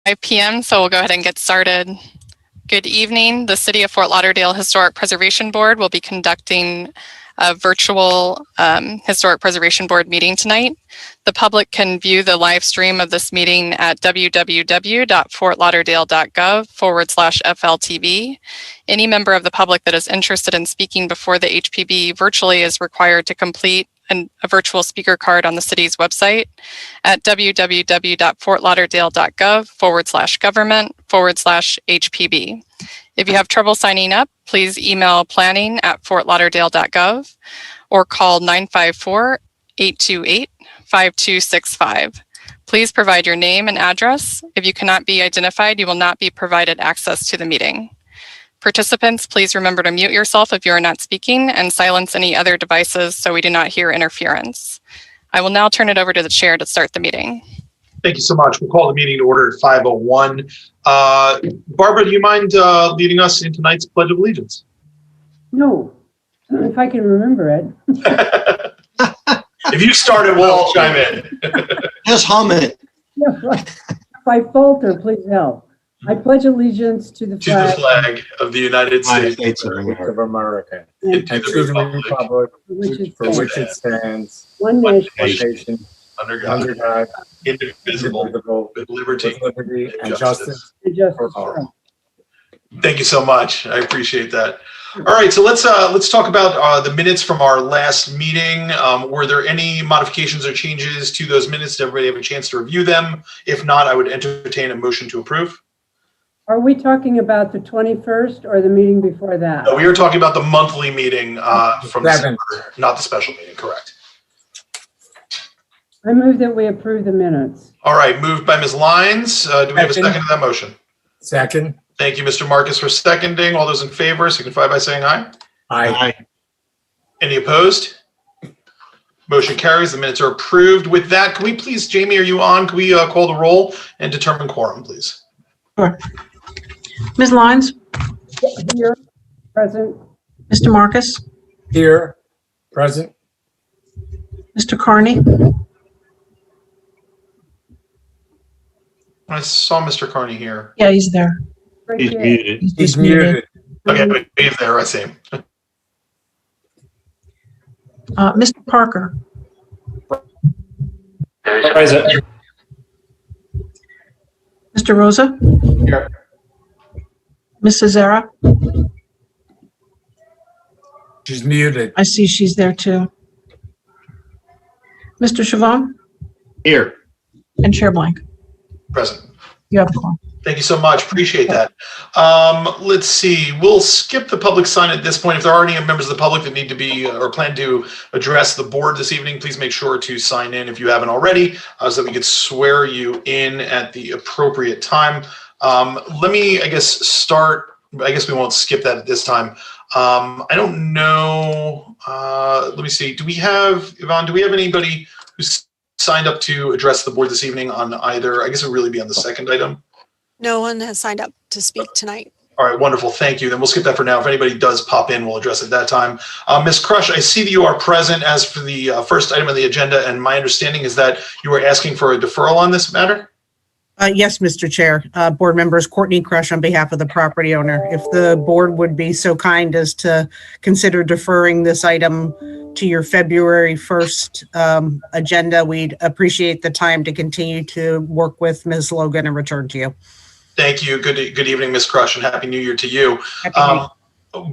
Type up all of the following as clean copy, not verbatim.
5 p.m., so we'll go ahead and get started. Good evening. The City of Fort Lauderdale Historic Preservation Board will be conducting a virtual Historic Preservation Board meeting tonight. The public can view the live stream of this meeting at www.fortlauderdale.gov/FLTV. Any member of the public that is interested in speaking before the HPB virtually is required to complete a virtual speaker card on the city's website at www.fortlauderdale.gov/government/HPB. If you have trouble signing up, please email planning@fortlauderdale.gov or call 954-828-5265. Please provide your name and address. If you cannot be identified, you will not be provided access to the meeting. Participants, please remember to mute yourself if you are not speaking and silence any other devices so we do not hear interference. I will now turn it over to the chair to start the meeting. Thank you so much. We'll call the meeting to order at 5:01. Barbara, do you mind leading us in tonight's Pledge of Allegiance? No, if I can remember it. If you start it, we'll all chime in. Just hum it. Yeah, right. If I falter, please help. I pledge allegiance to the flag of the United States of America, and to the republic for which it stands, one nation, under God, indivisible, with liberty and justice for all. Thank you so much. I appreciate that. All right, so let's talk about the minutes from our last meeting. Were there any modifications or changes to those minutes? Did everybody have a chance to review them? If not, I would entertain a motion to approve. Are we talking about the 21st or the meeting before that? No, we were talking about the monthly meeting from December, not the special meeting, correct. I move that we approve the minutes. All right, moved by Ms. Lyons. Do we have a second to that motion? Second. Thank you, Mr. Marcus, for seconding. All those in favor signify by saying aye. Aye. Any opposed? Motion carries. The minutes are approved. With that, can we please, Jamie, are you on? Can we call the roll and determine quorum, please? Sure. Ms. Lyons? Here, present. Mr. Marcus? Here. Present. Mr. Carney? I saw Mr. Carney here. Yeah, he's there. Right He's here. muted. He's muted. Okay, but he's there. I see him. Mr. Parker? Present. Mr. Rosa? Here. Ms. Cesara? She's muted. I see she's there too. Mr. Chavon? Here. And Chair Blank? Present. You have the call. Thank you so much. Appreciate that. Let's see. We'll skip the public sign at this point. If there are any members of the public that need to be or plan to address the board this evening, please make sure to sign in if you haven't already, so that we could swear you in at the appropriate time. Let me, I guess, start. I guess we won't skip that at this time. I don't know. Let me see. Do we have, Yvonne, do we have anybody who's signed up to address the board this evening on either? I guess it would really be on the second item. No one has signed up to speak tonight. All right, wonderful. Thank you. Then we'll skip that for now. If anybody does pop in, we'll address it at that time. Ms. Crush, I see that you are present as for the first item on the agenda, and my understanding is that you are asking for a deferral on this matter? Yes, Mr. Chair. Board members, Courtney Crush on behalf of the property owner. If the board would be so kind as to consider deferring this item to your February 1st agenda, we'd appreciate the time to continue to work with Ms. Logan and return to you. Thank you. Good evening, Ms. Crush, and Happy New Year to you. Happy New Year.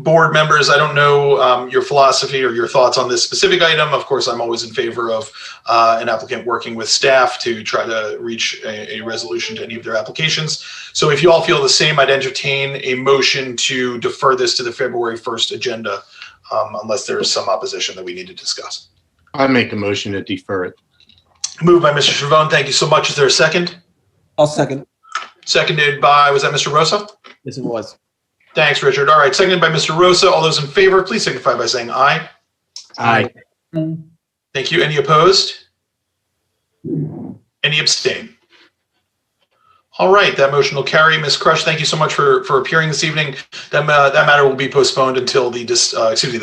Board members, I don't know your philosophy or your thoughts on this specific item. Of course, I'm always in favor of an applicant working with staff to try to reach a resolution to any of their applications. So if you all feel the same, I'd entertain a motion to defer this to the February 1st agenda, unless there's some opposition that we need to discuss. I make a motion to defer it. Moved by Mr. Chavon. Thank you so much. Is there a second? I'll second. Seconded by, was that Mr. Rosa? Yes, it was. Thanks, Richard. All right, seconded by Mr. Rosa. All those in favor, please signify by saying aye. Aye. Thank you. Any opposed? Any abstain? All right, that motion will carry. Ms. Crush, thank you so much for appearing this evening. That matter will be postponed until the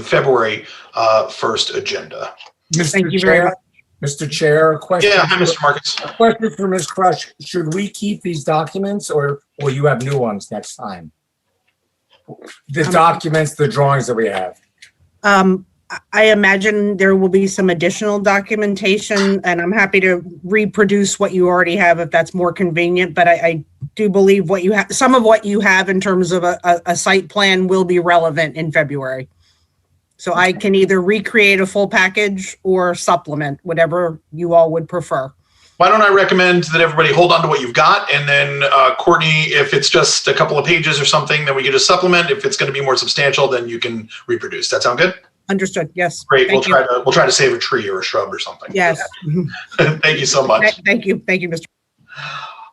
February 1st agenda. Thank you very much. Mr. Chair, a question. Yeah, hi, Mr. Marcus. A question for Ms. Crush. Should we keep these documents or will you have new ones next time? The documents, the drawings that we have. I imagine there will be some additional documentation, and I'm happy to reproduce what you already have if that's more convenient, but I do believe what you have, some of what you have in terms of a site plan will be relevant in February. So I can either recreate a full package or supplement, whatever you all would prefer. Why don't I recommend that everybody hold on to what you've got, and then Courtney, if it's just a couple of pages or something, then we can just supplement. If it's going to be more substantial, then you can reproduce. That sound good? Understood. Yes. Great. Thank you. We'll try to save a tree or a shrub or something. Yes. Thank you so much. Thank you. Thank you, Mr.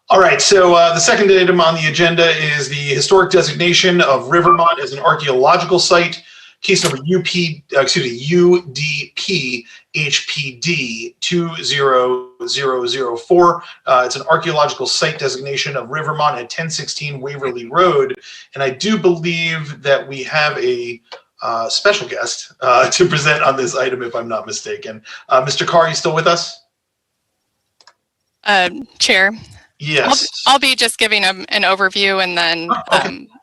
All right. So the second item on the agenda is the historic designation of Rivermont as an archaeological site. Case number UDP HPD 20004. It's an archaeological site designation of Rivermont at 1016 Waverly Road. And I do believe that we have a special guest to present on this item, if I'm not mistaken. Mr. Carr, you still with us? Chair. Yes. I'll be just giving an overview, and then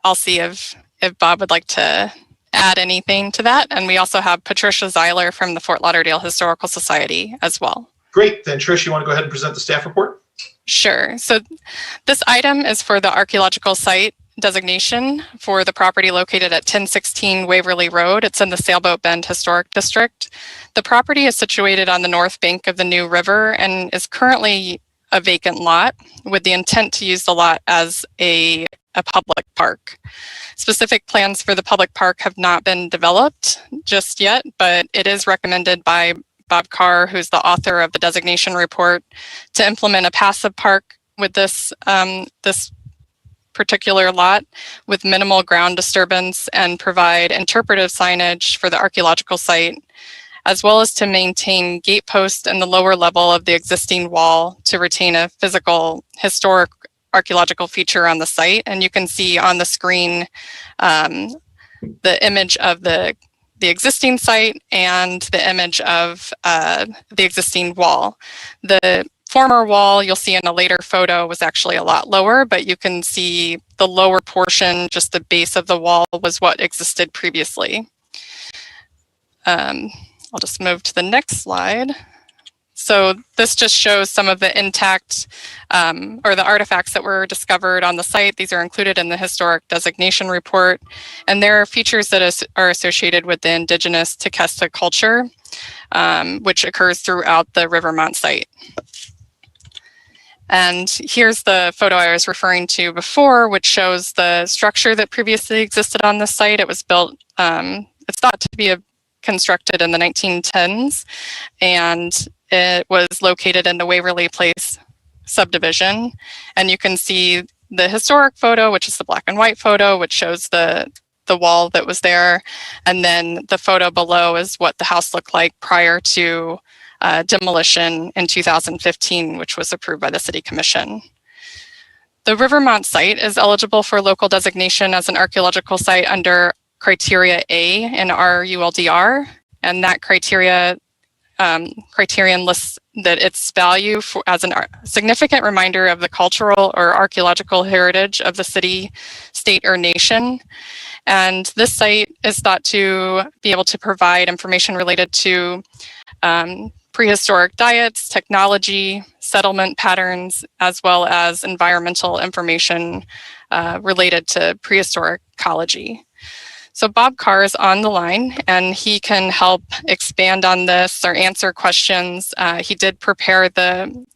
I'll see if Bob would like to add anything to that. And we also have Patricia Zeiler from the Fort Lauderdale Historical Society as well. Great. Then Trish, you want to go ahead and present the staff report? Sure. So this item is for the archaeological site designation for the property located at 1016 Waverly Road. It's in the Sailboat Bend Historic District. The property is situated on the north bank of the New River and is currently a vacant lot with the intent to use the lot as a public park. Specific plans for the public park have not been developed just yet, but it is recommended by Bob Carr, who's the author of the designation report, to implement a passive park with this particular lot with minimal ground disturbance and provide interpretive signage for the archaeological site, as well as to maintain gate posts in the lower level of the existing wall to retain a physical historic archaeological feature on the site. And you can see on the screen the image of the existing site and the image of the existing wall. The former wall, you'll see in a later photo, was actually a lot lower, but you can see the lower portion, just the base of the wall, was what existed previously. I'll just move to the next slide. So this just shows some of the intact or the artifacts that were discovered on the site. These are included in the historic designation report. And there are features that are associated with the indigenous Tequesta culture, which occurs throughout the Rivermont site. And here's the photo I was referring to before, which shows the structure that previously existed on the site. It was built, it's thought to be constructed in the 1910s, and it was located in the Waverly Place subdivision. And you can see the historic photo, which is the black and white photo, which shows the wall that was there. And then the photo below is what the house looked like prior to demolition in 2015, which was approved by the City Commission. The Rivermont site is eligible for local designation as an archaeological site under criteria A in our ULDR, and that criterion lists that its value as a significant reminder of the cultural or archaeological heritage of the city, state, or nation. And this site is thought to be able to provide information related to prehistoric diets, technology, settlement patterns, as well as environmental information related to prehistoric ecology. So Bob Carr is on the line, and he can help expand on this or answer questions. He did prepare the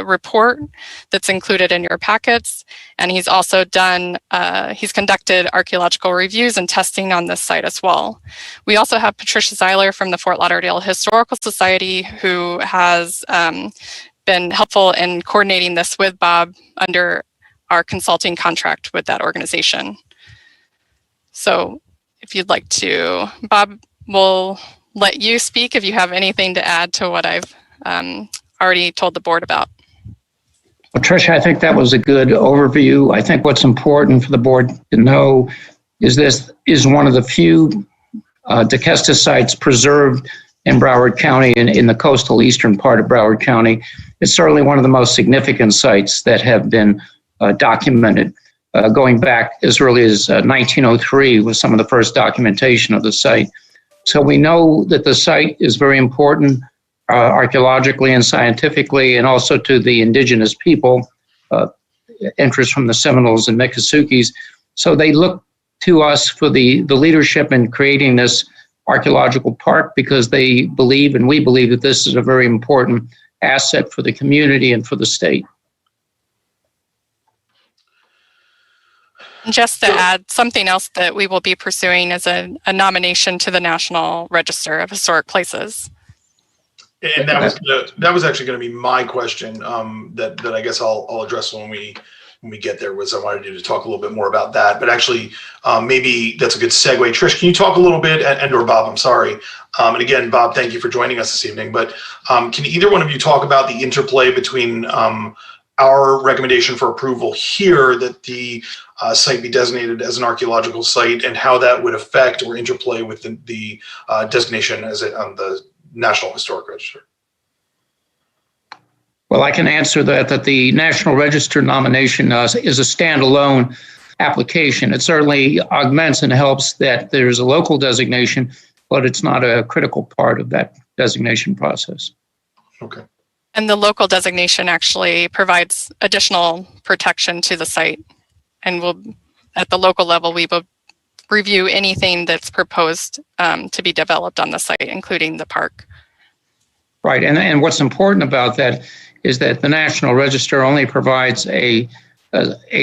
report that's included in your packets, and he's also he's conducted archaeological reviews and testing on this site as well. We also have Patricia Zeiler from the Fort Lauderdale Historical Society, who has been helpful in coordinating this with Bob under our consulting contract with that organization. So if you'd like to, Bob, we'll let you speak if you have anything to add to what I've already told the board about. Well, Tricia, I think that was a good overview. I think what's important for the board to know is this is one of the few Tequesta sites preserved in Broward County and in the coastal eastern part of Broward County. It's certainly one of the most significant sites that have been documented, going back as early as 1903 was some of the first documentation of the site. So we know that the site is very important archaeologically and scientifically, and also to the indigenous people, interest from the Seminoles and Miccosukees. So they look to us for the leadership in creating this archaeological park, because they believe, and we believe, that this is a very important asset for the community and for the state. Just to add, something else that we will be pursuing is a nomination to the National Register of Historic Places. And that was actually going to be my question, that I guess I'll address when we get there. Was I wanted you to talk a little bit more about that, but actually maybe that's a good segue. Trish, can you talk a little bit, or Bob, I'm sorry. And again, Bob, thank you for joining us this evening, but can either one of you talk about the interplay between our recommendation for approval here, that the site be designated as an archaeological site, and how that would affect or interplay with the designation as on the National Historic Register? Well, I can answer that the National Register nomination is a standalone application. It certainly augments and helps that there's a local designation, but it's not a critical part of that designation process. Okay. And the local designation actually provides additional protection to the site. And at the local level, we will review anything that's proposed to be developed on the site, including the park. Right, and what's important about that is that the National Register only provides a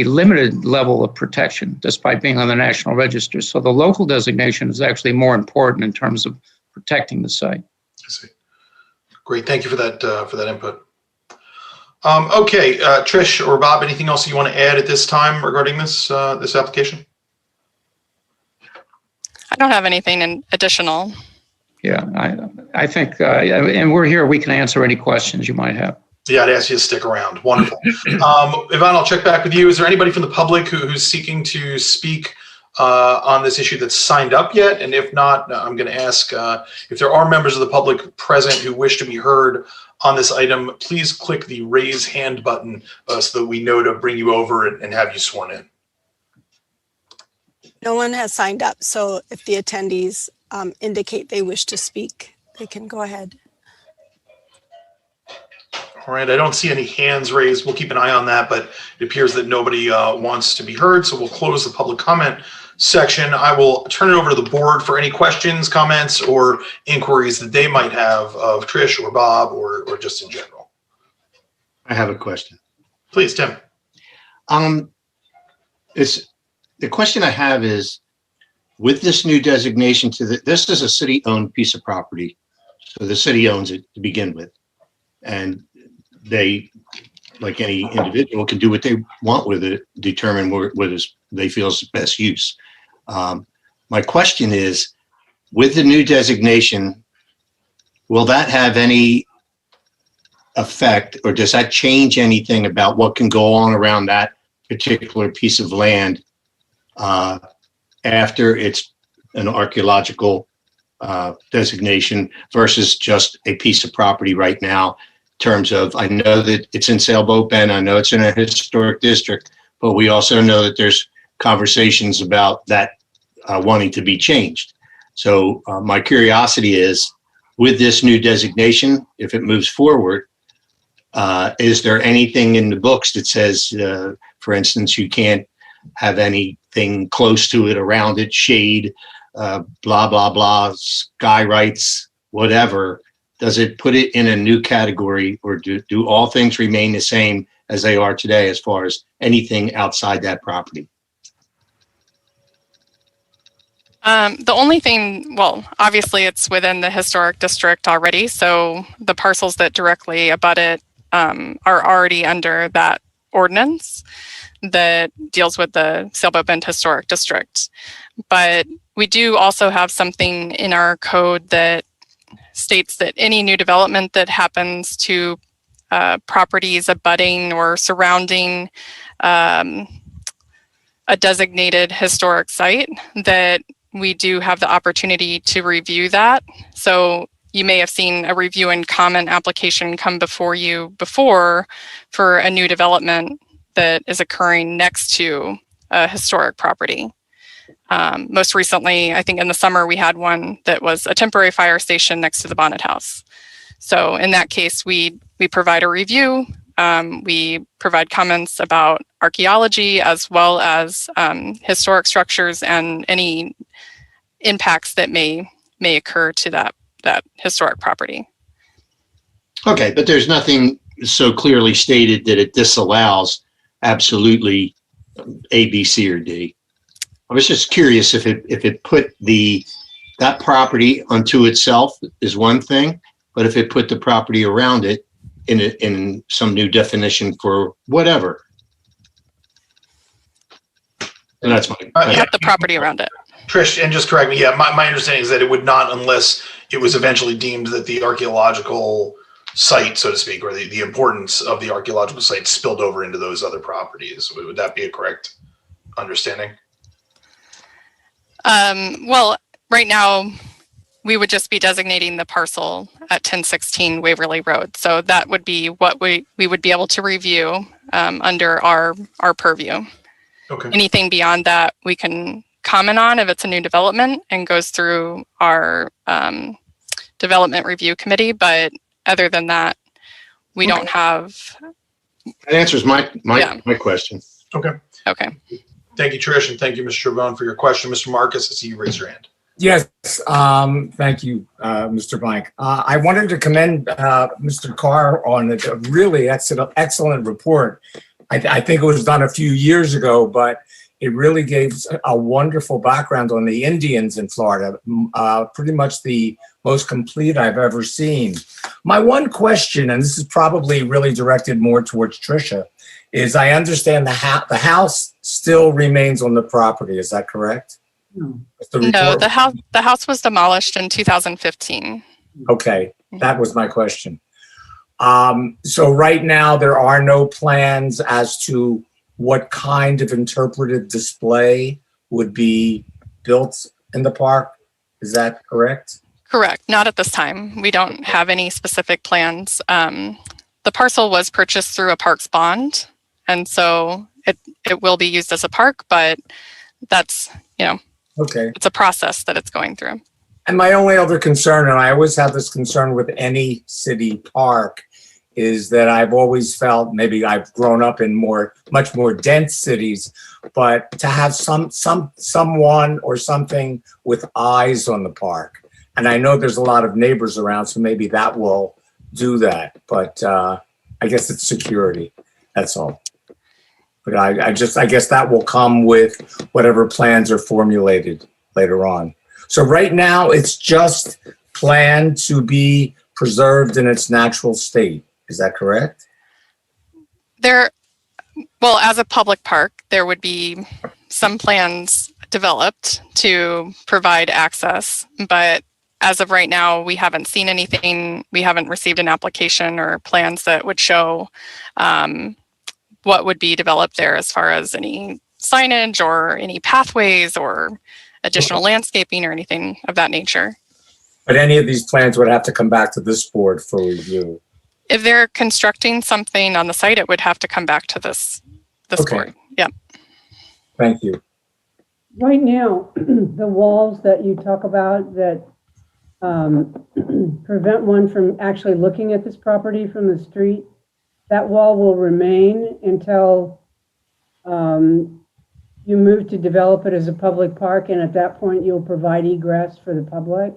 limited level of protection, despite being on the National Register. So the local designation is actually more important in terms of protecting the site. I see. Great, thank you for that input. Okay, Trish or Bob, anything else you want to add at this time regarding this application? I don't have anything additional. Yeah, I think, and we're here, we can answer any questions you might have. Yeah, I'd ask you to stick around. Wonderful. Yvonne, I'll check back with you. Is there anybody from the public who's seeking to speak on this issue that's signed up yet? And if not, I'm going to ask if there are members of the public present who wish to be heard on this item, please click the raise hand button so that we know to bring you over and have you sworn in. No one has signed up, so if the attendees indicate they wish to speak, they can go ahead. All right, I don't see any hands raised. We'll keep an eye on that, but it appears that nobody wants to be heard, so we'll close the public comment section. I will turn it over to the board for any questions, comments, or inquiries that they might have of Trish or Bob or just in general. I have a question. Please, Tim. The question I have is, with this new designation this is a city-owned piece of property, so the city owns it to begin with, and they, like any individual, can do what they want with it, determine what they feel is the best use. My question is, with the new designation, will that have any effect, or does that change anything about what can go on around that particular piece of land after it's an archaeological designation versus just a piece of property right now? In terms of, I know that it's in Sailboat Bend, I know it's in a historic district, but we also know that there's conversations about that wanting to be changed. So my curiosity is, with this new designation, if it moves forward, is there anything in the books that says, for instance, you can't have anything close to it, around it, shade, blah, blah, blah, sky rights, whatever? Does it put it in a new category, or do all things remain the same as they are today as far as anything outside that property? The only thing, well, obviously it's within the historic district already, so the parcels that directly abut it are already under that ordinance that deals with the Sailboat Bend Historic District. But we do also have something in our code that states that any new development that happens to properties abutting or surrounding a designated historic site, that we do have the opportunity to review that. So you may have seen a review and comment application come before you before for a new development that is occurring next to a historic property. Most recently, I think in the summer, we had one that was a temporary fire station next to the Bonnet House. So in that case, we provide a review. We provide comments about archaeology as well as historic structures and any impacts that may occur to that historic property. Okay, but there's nothing so clearly stated that it disallows absolutely A, B, C, or D. I was just curious if it put that property unto itself is one thing, but if it put the property around it in some new definition for whatever. And that's my Not the property around it. Trish, and just correct me, yeah, my understanding is that it would not unless it was eventually deemed that the archaeological site, so to speak, or the importance of the archaeological site spilled over into those other properties. Would that be a correct understanding? Well, right now, we would just be designating the parcel at 1016 Waverly Road. So that would be what we would be able to review under our purview. Okay. Anything beyond that, we can comment on if it's a new development and goes through our development review committee. But other than that, we don't have. That answers my question. Okay. Okay. Thank you, Trish, and thank you, Mr. Chabon, for your question. Mr. Marcus, I see you raise your hand. Yes, thank you, Mr. Blank. I wanted to commend Mr. Carr on a really excellent report. I think it was done a few years ago, but it really gave a wonderful background on the Indians in Florida, pretty much the most complete I've ever seen. My one question, and this is probably really directed more towards Tricia, is I understand the house still remains on the property. Is that correct? No, the house was demolished in 2015. Okay, that was my question. So right now there are no plans as to what kind of interpretive display would be built in the park. Is that correct? Correct. Not at this time. We don't have any specific plans. The parcel was purchased through a parks bond, and so it will be used as a park, but that's, okay. It's a process that it's going through. And my only other concern, and I always have this concern with any city park, is that I've always felt, maybe I've grown up in much more dense cities, but to have someone or something with eyes on the park. And I know there's a lot of neighbors around, so maybe that will do that. But I guess it's security. That's all. But I guess that will come with whatever plans are formulated later on. So right now, it's just planned to be preserved in its natural state. Is that correct? Well, as a public park, there would be some plans developed to provide access, but as of right now, we haven't seen anything. We haven't received an application or plans that would show what would be developed there as far as any signage or any pathways or additional landscaping or anything of that nature. But any of these plans would have to come back to this board for review. If they're constructing something on the site, it would have to come back to this Okay. board. Yeah. Thank you. Right now, the walls that you talk about that prevent one from actually looking at this property from the street, that wall will remain until you move to develop it as a public park, and at that point you'll provide egress for the public?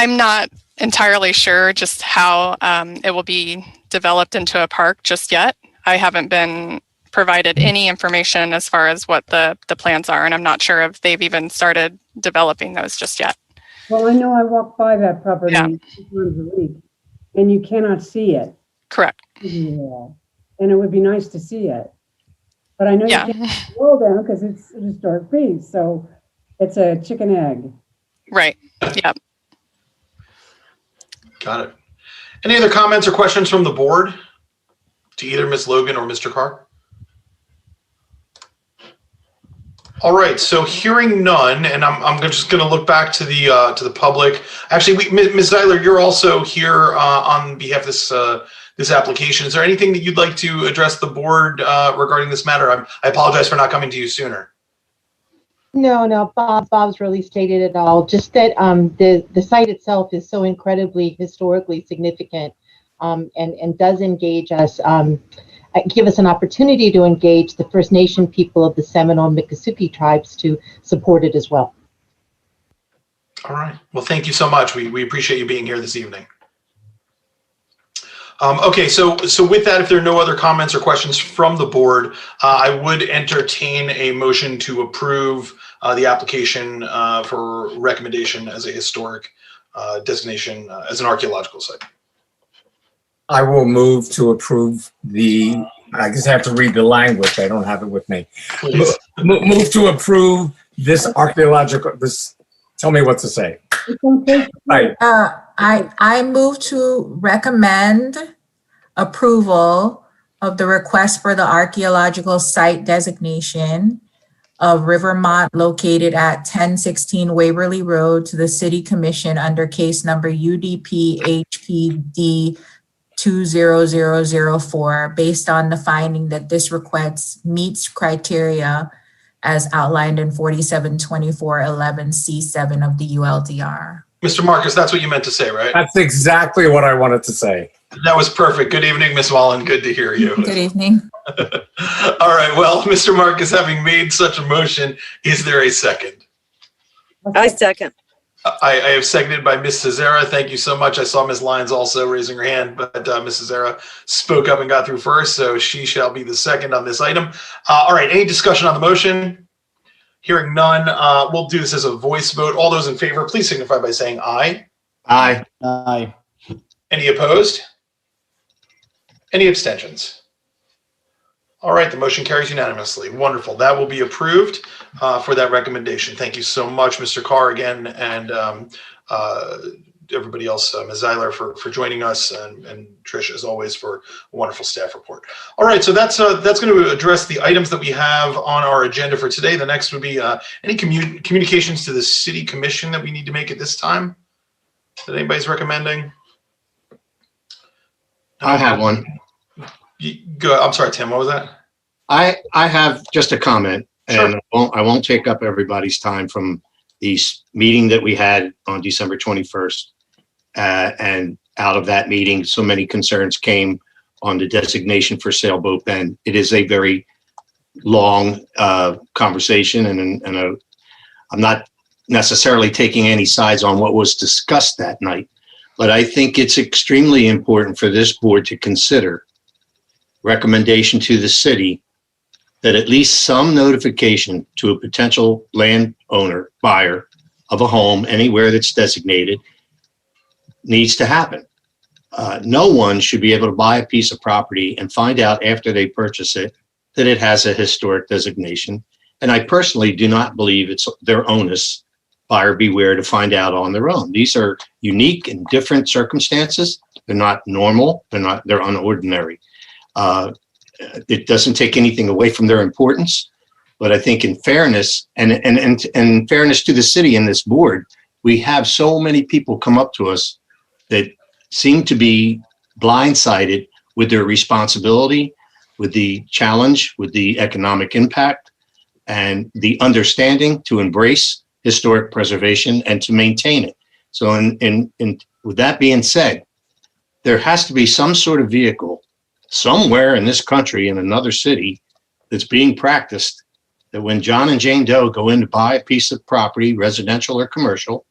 I'm not entirely sure just how it will be developed into a park just yet. I haven't been provided any information as far as what the plans are, and I'm not sure if they've even started developing those just yet. Well, I know I walk by that property Yeah. 2 times a week, and you cannot see it. Correct. And it would be nice to see it. But I know Yeah. you can't roll down because it's a historic piece, so it's a chicken egg. Right. Yeah. Got it. Any other comments or questions from the board to either Ms. Logan or Mr. Carr? All right, so hearing none, and I'm just going to look back to the public. Actually, Ms. Zeiler, you're also here on behalf of this application. Is there anything that you'd like to address the board regarding this matter? I apologize for not coming to you sooner. No, Bob's really stated it all. Just that the site itself is so incredibly historically significant, and does engage us. Give us an opportunity to engage the First Nation people of the Seminole and Miccosukee tribes to support it as well. All right. Well, thank you so much. We appreciate you being here this evening. Okay, so with that, if there are no other comments or questions from the board, I would entertain a motion to approve the application for recommendation as a historic designation as an archaeological site. I will move to approve I guess I have to read the language. I don't have it with me. Please. Move to approve this tell me what to say. Right. I move to recommend approval of the request for the archaeological site designation of Rivermont located at 1016 Waverly Road to the City Commission under case number UDP HPD 20004 based on the finding that this request meets criteria as outlined in 472411C7 of the ULDR. Mr. Marcus, that's what you meant to say, right? That's exactly what I wanted to say. That was perfect. Good evening, Ms. Wallen. Good to hear you. Good evening. All right. Well, Mr. Marcus, having made such a motion, is there a second? I second. I have seconded by Ms. Cesara. Thank you so much. I saw Ms. Lyons also raising her hand, but Ms. Cesara spoke up and got through first, so she shall be the second on this item. All right. Any discussion on the motion? Hearing none, we'll do this as a voice vote. All those in favor, please signify by saying aye. Aye. Aye. Any opposed? Any abstentions? All right, the motion carries unanimously. Wonderful. That will be approved for that recommendation. Thank you so much, Mr. Carr, again, and everybody else, Ms. Zeiler, for joining us, and Trish, as always, for a wonderful staff report. All right, so that's going to address the items that we have on our agenda for today. The next would be any communications to the City Commission that we need to make at this time that anybody's recommending? I have one. Go. I'm sorry, Tim. What was that? I have just a comment, and Sure. I won't take up everybody's time from the meeting that we had on December 21st. And out of that meeting, so many concerns came on the designation for Sailboat Bend. It is a very long conversation, and I'm not necessarily taking any sides on what was discussed that night, but I think it's extremely important for this board to consider recommendation to the city that at least some notification to a potential landowner, buyer of a home anywhere that's designated needs to happen. No one should be able to buy a piece of property and find out after they purchase it that it has a historic designation. And I personally do not believe it's their onus, buyer beware, to find out on their own. These are unique and different circumstances. They're not normal. They're unordinary. It doesn't take anything away from their importance, but I think in fairness and fairness to the city and this board, we have so many people come up to us that seem to be blindsided with their responsibility, with the challenge, with the economic impact, and the understanding to embrace historic preservation and to maintain it. So with that being said, there has to be some sort of vehicle somewhere in this country, in another city, that's being practiced, that when John and Jane Doe go in to buy a piece of property, residential or commercial,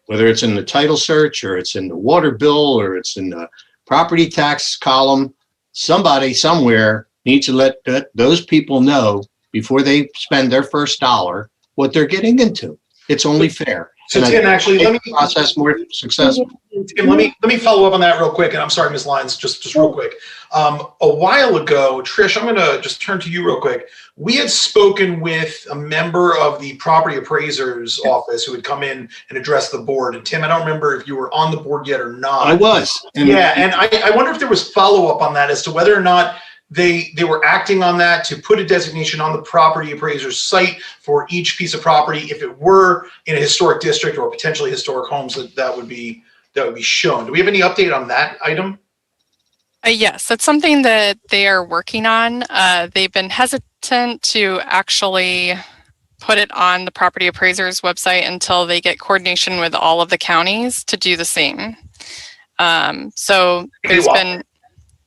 whether it's in the title search or it's in the water bill or it's in the property tax column, somebody somewhere needs to let those people know before they spend their first dollar what they're getting into. It's only fair. So Tim, actually, let me process more successful. Tim, let me follow up on that real quick, and I'm sorry, Ms. Lyons, just real quick. A while ago, Trish, I'm going to just turn to you real quick. We had spoken with a member of the property appraiser's office who had come in and addressed the board. And Tim, I don't remember if you were on the board yet or not. I was. And I wonder if there was follow up on that as to whether or not they were acting on that to put a designation on the property appraiser's site for each piece of property. If it were in a historic district or potentially historic homes, that would be shown. Do we have any update on that item? Yes, that's something that they are working on. They've been hesitant to actually put it on the property appraiser's website until they get coordination with all of the counties to do the same. So there's been,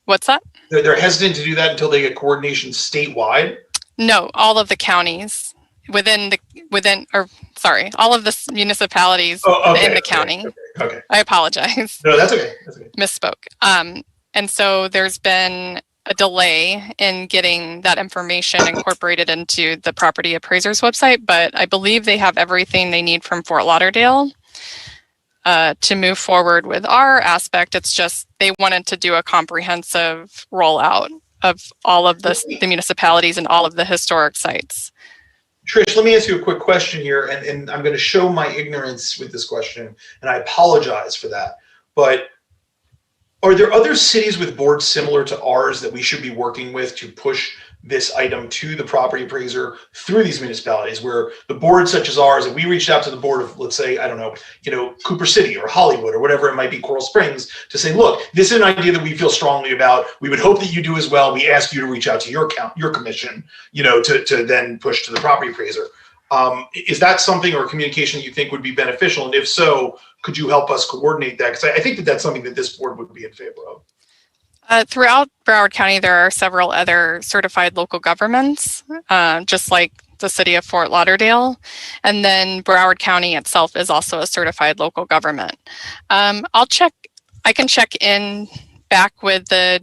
what's that? They're hesitant to do that until they get coordination statewide? No, all of the counties all of the municipalities in the county. Okay. I apologize. No, that's okay. Misspoke. And so there's been a delay in getting that information incorporated into the property appraiser's website, but I believe they have everything they need from Fort Lauderdale to move forward with our aspect. It's just they wanted to do a comprehensive rollout of all of the municipalities and all of the historic sites. Trish, let me ask you a quick question here, and I'm going to show my ignorance with this question, and I apologize for that. But are there other cities with boards similar to ours that we should be working with to push this item to the property appraiser through these municipalities, where the boards such as ours, if we reached out to the board of, let's say, I don't know, Cooper City or Hollywood or whatever it might be, Coral Springs, to say, look, this is an idea that we feel strongly about. We would hope that you do as well. We ask you to reach out to your commission, to then push to the property appraiser. Is that something or communication that you think would be beneficial? And if so, could you help us coordinate that? Because I think that that's something that this board would be in favor of. Throughout Broward County, there are several other certified local governments, just like the city of Fort Lauderdale. And then Broward County itself is also a certified local government. I can check in back with the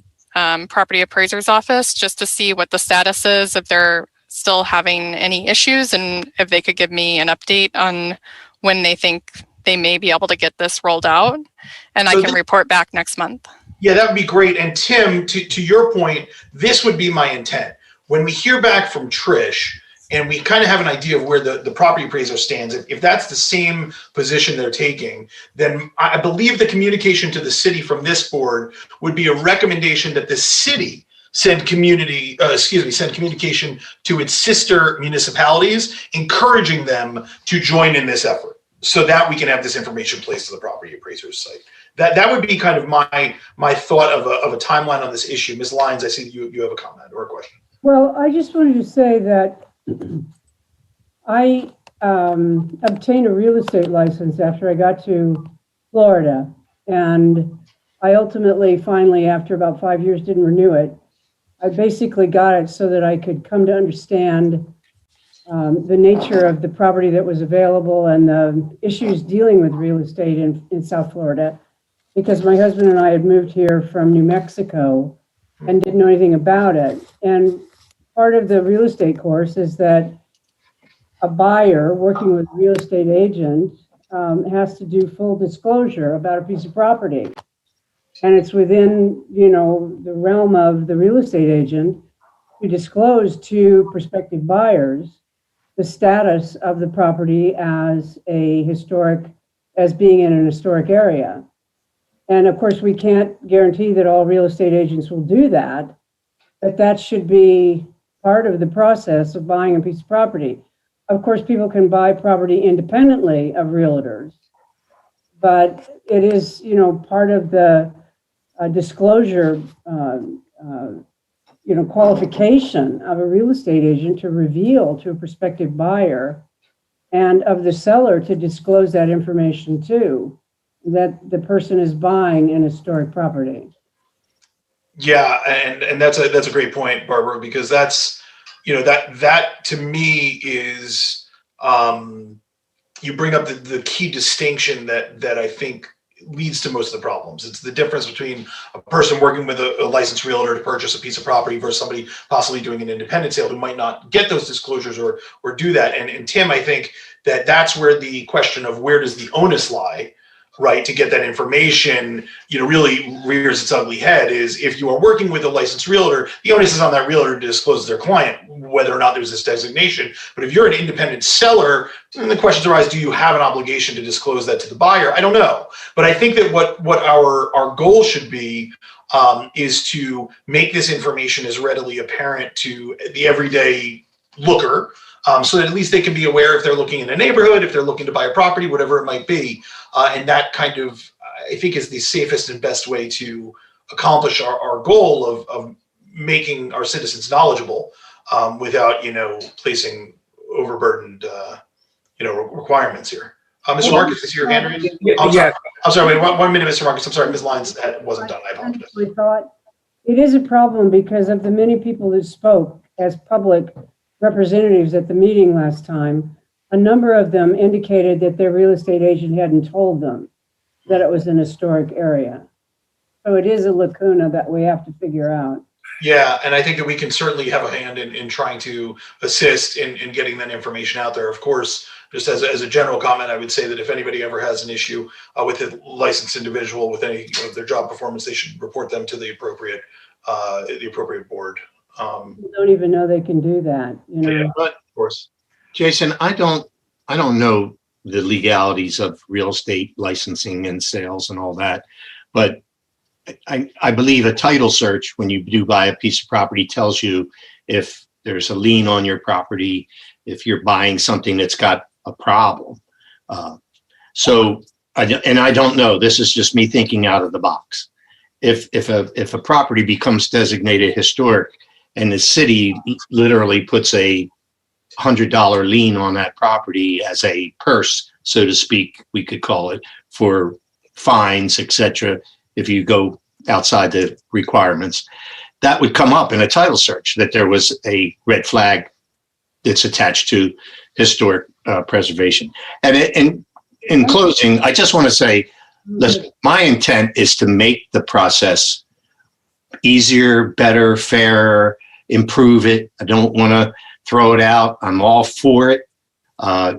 property appraiser's office just to see what the status is, if they're still having any issues, and if they could give me an update on when they think they may be able to get this rolled out. And I can report back next month. Yeah, that would be great. And Tim, to your point, this would be my intent. When we hear back from Trish and we kind of have an idea of where the property appraiser stands, if that's the same position they're taking, then I believe the communication to the city from this board would be a recommendation that the city send communication to its sister municipalities, encouraging them to join in this effort so that we can have this information placed to the property appraiser's site. That would be kind of my thought of a timeline on this issue. Ms. Lyons, I see you have a comment or a question. Well, I just wanted to say that I obtained a real estate license after I got to Florida, and I ultimately, finally, after about 5 years, didn't renew it. I basically got it so that I could come to understand the nature of the property that was available and the issues dealing with real estate in South Florida, because my husband and I had moved here from New Mexico and didn't know anything about it. And part of the real estate course is that a buyer working with a real estate agent has to do full disclosure about a piece of property. And it's within, the realm of the real estate agent to disclose to prospective buyers the status of the property as being in an historic area. And of course, we can't guarantee that all real estate agents will do that, but that should be part of the process of buying a piece of property. Of course, people can buy property independently of realtors, but it is, part of the disclosure, qualification of a real estate agent to reveal to a prospective buyer and of the seller to disclose that information too, that the person is buying an historic property. Yeah, and that's a great point, Barbara, because that's, that to me is, you bring up the key distinction that I think leads to most of the problems. It's the difference between a person working with a licensed realtor to purchase a piece of property versus somebody possibly doing an independent sale who might not get those disclosures or do that. And Tim, I think that's where the question of where does the onus lie, right, to get that information, really rears its ugly head, is if you are working with a licensed realtor, the onus is on that realtor to disclose to their client whether or not there's this designation. But if you're an independent seller, then the questions arise, do you have an obligation to disclose that to the buyer? I don't know. But I think that what our goal should be is to make this information as readily apparent to the everyday looker, so that at least they can be aware if they're looking in a neighborhood, if they're looking to buy a property, whatever it might be. And that kind of, I think, is the safest and best way to accomplish our goal of making our citizens knowledgeable without, placing overburdened, requirements here. Mr. Marcus, is your hand raised? I'm sorry, wait, 1 minute, Mr. Marcus. I'm sorry, Ms. Lyons wasn't done. I apologize. I thought it is a problem because of the many people who spoke as public representatives at the meeting last time. A number of them indicated that their real estate agent hadn't told them that it was an historic area. So it is a lacuna that we have to figure out. Yeah, and I think that we can certainly have a hand in trying to assist in getting that information out there. Of course, just as a general comment, I would say that if anybody ever has an issue with a licensed individual with any of their job performance, they should report them to the appropriate board. Don't even know they can do that. Yeah, but of course, Jason, I don't know the legalities of real estate licensing and sales and all that, but I believe a title search when you do buy a piece of property tells you if there's a lien on your property, if you're buying something that's got a problem. So I don't know. This is just me thinking out of the box. If a property becomes designated historic and the city literally puts a $100 lien on that property as a purse, so to speak, we could call it, for fines, etc. If you go outside the requirements, that would come up in a title search that there was a red flag that's attached to historic preservation. And in closing, I just want to say, listen, my intent is to make the process easier, better, fairer, improve it. I don't want to throw it out. I'm all for it.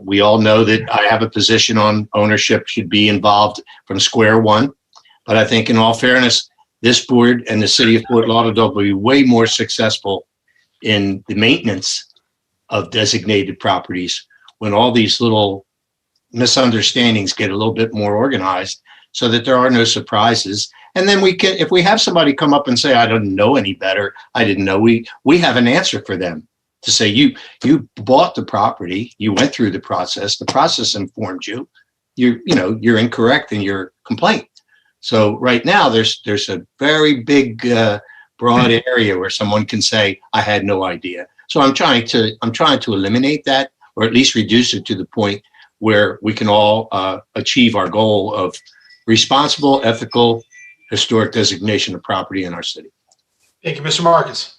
We all know that I have a position on ownership should be involved from square one. But I think in all fairness, this board and the city of Fort Lauderdale will be way more successful in the maintenance of designated properties when all these little misunderstandings get a little bit more organized so that there are no surprises. And then we can, if we have somebody come up and say, I don't know any better, I didn't know, we have an answer for them to say, you bought the property, you went through the process informed you, you're incorrect in your complaint. So right now there's a very big, broad area where someone can say, I had no idea. So I'm trying to eliminate that, or at least reduce it to the point where we can all achieve our goal of responsible, ethical, historic designation of property in our city. Thank you, Mr. Marcus.